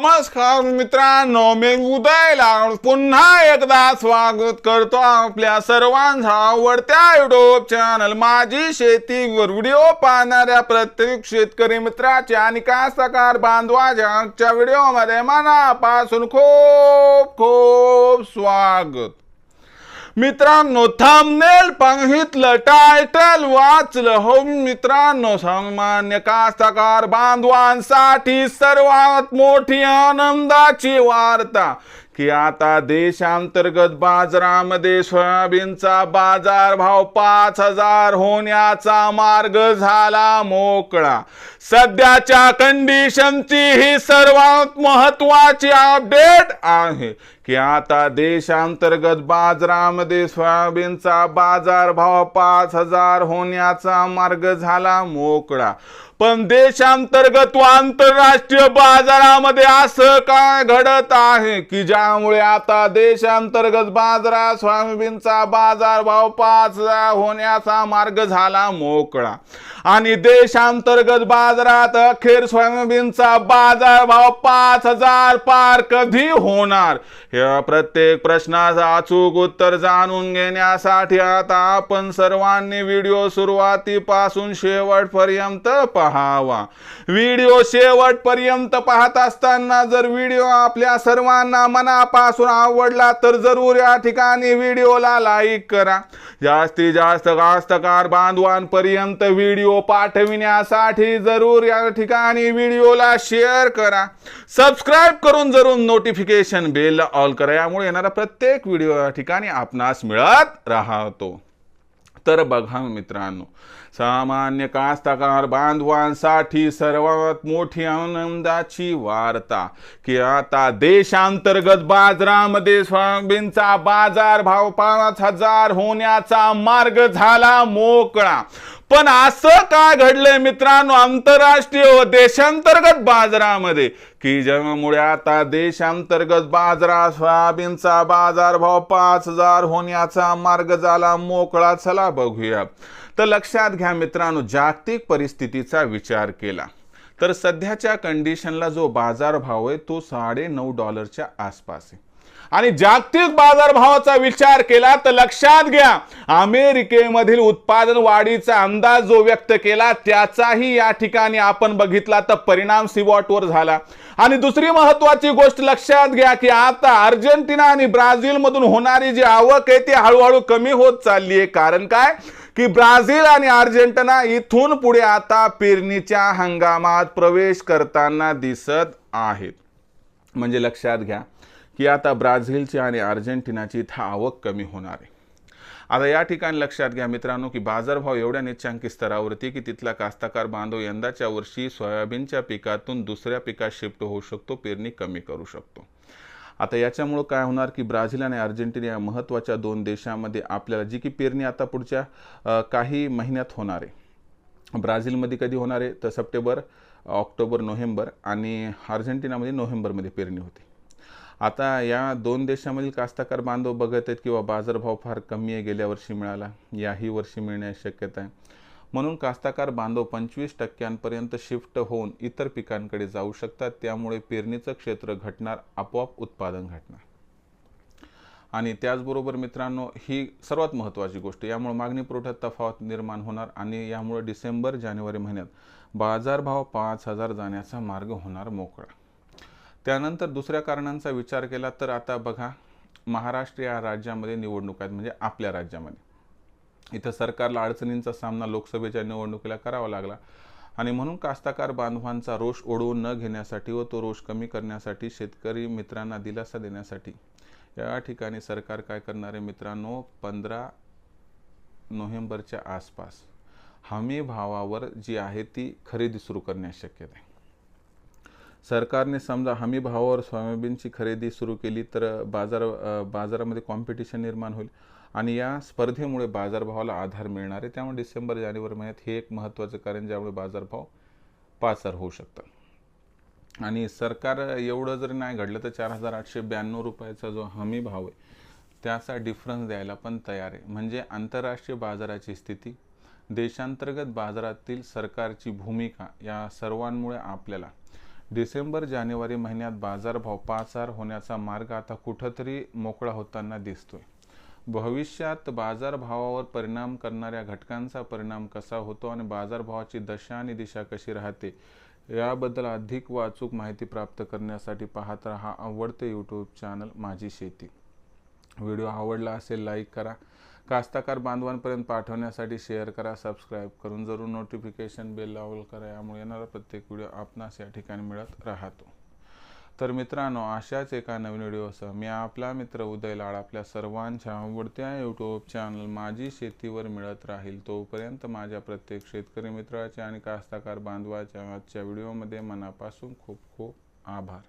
नमस्कार मित्रांनो, मी उदयला पुन्हा एकदा स्वागत करतो आपल्या सर्वांचा आवडत्या युट्यूब चॅनल माझी शेतीवर व्हिडिओ पाहणाऱ्या प्रत्येक शेतकरी मित्राचे आणि कास्तकार बांधवाच्या आजच्या व्हिडिओमध्ये मनापासून खूप खूप स्वागत। मित्रांनो, थंबनेल पाहितलं, टायटल वाचलं हो मित्रांनो, सामान्य कास्तकार बांधवांसाठी सर्वात मोठी आनंदाची वार्ता की आता देशांतर्गत बाजारामध्ये सोयाबीनचा बाजारभाव 5,000 होण्याचा मार्ग झाला मोकळा। सध्याच्या कंडिशनची ही सर्वात महत्त्वाची अपडेट आहे की आता देशांतर्गत बाजारामध्ये सोयाबीनचा बाजारभाव 5,000 होण्याचा मार्ग झाला मोकळा। पण देशांतर्गत व आंतरराष्ट्रीय बाजारामध्ये असं काय घडत आहे की ज्यामुळे आता देशांतर्गत बाजारात सोयाबीनचा बाजारभाव 5,000 होण्याचा मार्ग झाला मोकळा आणि देशांतर्गत बाजारात अखेर सोयाबीनचा बाजारभाव 5,000 पार कधी होणार या प्रत्येक प्रश्नाचं अचूक उत्तर जाणून घेण्यासाठी आता आपण सर्वांनी व्हिडिओ सुरुवातीपासून शेवटपर्यंत पाहावा। व्हिडिओ शेवटपर्यंत पाहत असताना जर व्हिडिओ आपल्या सर्वांना मनापासून आवडला तर जरूर या ठिकाणी व्हिडिओला लाईक करा। जास्तीत जास्त कास्तकार बांधवांपर्यंत व्हिडिओ पाठविण्यासाठी जरूर या ठिकाणी व्हिडिओला शेअर करा। सबस्क्राइब करून जरूर नोटिफिकेशन बेल ऑल करा, यामुळे येणारा प्रत्येक व्हिडिओ या ठिकाणी आपणास मिळत राहतो। तर बघा मित्रांनो, सामान्य कास्तकार बांधवांसाठी सर्वात मोठी आनंदाची वार्ता की आता देशांतर्गत बाजारामध्ये सोयाबीनचा बाजारभाव 5,000 होण्याचा मार्ग झाला मोकळा। पण असं काय घडलंय मित्रांनो आंतरराष्ट्रीय व देशांतर्गत बाजारामध्ये की ज्यामुळे आता देशांतर्गत बाजारात सोयाबीनचा बाजारभाव 5,000 होण्याचा मार्ग झाला मोकळा। चला बघूया। तर लक्षात घ्या मित्रांनो, जागतिक परिस्थितीचा विचार केला तर सध्याच्या कंडिशनला जो बाजारभाव आहे तो $9.5 आसपास आहे आणि जागतिक बाजारभावाचा विचार केला तर लक्षात घ्या अमेरिकेमधील उत्पादन वाढीचा अंदाज जो व्यक्त केला त्याचाही या ठिकाणी आपण बघितला तर परिणाम सीवॉटवर झाला। आणि दुसरी महत्त्वाची गोष्ट लक्षात घ्या की आता अर्जेंटिना आणि ब्राझील मधून होणारी जी आवक आहे ती हळूहळू कमी होत चालली आहे। कारण काय की ब्राझील आणि अर्जेंटिना इथून पुढे आता पेरणीच्या हंगामात प्रवेश करताना दिसत आहेत। म्हणजे लक्षात घ्या की आता ब्राझीलची आणि अर्जेंटिनाची इथं आवक कमी होणार आहे। आता या ठिकाणी लक्षात घ्या मित्रांनो की बाजारभाव एवढ्या निच्चांकी स्तरावरती की तिथला कास्तकार बांधव यंदाच्या वर्षी सोयाबीनच्या पिकातून दुसऱ्या पिकात शिफ्ट होऊ शकतो, पेरणी कमी करू शकतो। आता याच्यामुळे काय होणार की ब्राझील आणि अर्जेंटिना या महत्त्वाच्या दोन देशांमध्ये आपल्याला जी की पेरणी आता पुढच्या काही महिन्यात होणार आहे। ब्राझीलमध्ये कधी होणार आहे तर सप्टेंबर, ऑक्टोबर, नोव्हेंबर आणि अर्जेंटिनामध्ये नोव्हेंबरमध्ये पेरणी होते। आता या दोन देशांमधील कास्तकार बांधव बघत आहेत किंवा बाजारभाव फार कमी आहे, गेल्या वर्षी मिळाला, याही वर्षी मिळण्याची शक्यता आहे। म्हणून कास्तकार बांधव 25% शिफ्ट होऊन इतर पिकांकडे जाऊ शकतात। त्यामुळे पेरणीचं क्षेत्र घटणार, आपोआप उत्पादन घटणार। आणि त्याचबरोबर मित्रांनो ही सर्वात महत्त्वाची गोष्ट, यामुळे मागणी पुरवठ्यात तफावत निर्माण होणार आणि यामुळे डिसेंबर जानेवारी महिन्यात बाजारभाव 5,000 जाण्याचा मार्ग होणार मोकळा। त्यानंतर दुसऱ्या कारणांचा विचार केला तर आता बघा महाराष्ट्र या राज्यामध्ये निवडणूक आहेत, म्हणजे आपल्या राज्यामध्ये इथं सरकारला अडचणींचा सामना लोकसभेच्या निवडणुकीला करावा लागला आणि म्हणून कास्तकार बांधवांचा रोष ओढवून न घेण्यासाठी व तो रोष कमी करण्यासाठी शेतकरी मित्रांना दिलासा देण्यासाठी या ठिकाणी सरकार काय करणार आहे मित्रांनो 15 नोव्हेंबरच्या आसपास हमी भावावर जी आहे ती खरेदी सुरू करण्याची शक्यता आहे। सरकारने समजा हमी भावावर सोयाबीनची खरेदी सुरू केली तर बाजारामध्ये कॉम्पिटिशन निर्माण होईल आणि या स्पर्धेमुळे बाजारभावाला आधार मिळणार आहे। त्यामुळे डिसेंबर जानेवारी महिन्यात हे एक महत्त्वाचं कारण ज्यामुळे बाजारभाव 5,000 होऊ शकतात। आणि सरकार एवढं जरी नाही घडलं तर 4,892 रुपयाचा जो हमी भाव आहे त्याचा डिफरन्स द्यायला पण तयार आहे। म्हणजे आंतरराष्ट्रीय बाजाराची स्थिती, देशांतर्गत बाजारातील सरकारची भूमिका या सर्वांमुळे आपल्याला डिसेंबर जानेवारी महिन्यात बाजारभाव पाचार होण्याचा मार्ग आता कुठंतरी मोकळा होताना दिसतोय. भविष्यात बाजारभावावर परिणाम करणाऱ्या घटकांचा परिणाम कसा होतो आणि बाजारभावाची दशा आणि दिशा कशी राहते याबद्दल अधिक व अचूक माहिती प्राप्त करण्यासाठी पाहत राहा आवडते यूट्यूब चॅनल माझी शेती. व्हिडिओ आवडला असेल लाईक करा, कास्तकार बांधवांपर्यंत पाठवण्यासाठी शेअर करा, सबस्क्राईब करून जरूर नोटिफिकेशन बेल ऑल करा. यामुळे येणारा प्रत्येक व्हिडिओ आपणास या ठिकाणी मिळत राहतो. तर मित्रांनो, अशाच एका नवीन व्हिडिओसह मी आपला मित्र उदय लाड आपल्या सर्वांच्या आवडत्या यूट्यूब चॅनल माझी शेतीवर मिळत राहील. तोपर्यंत माझ्या प्रत्येक शेतकरी मित्राचे आणि कास्तकार बांधवाच्या आजच्या व्हिडिओमध्ये मनापासून खूप खूप आभार.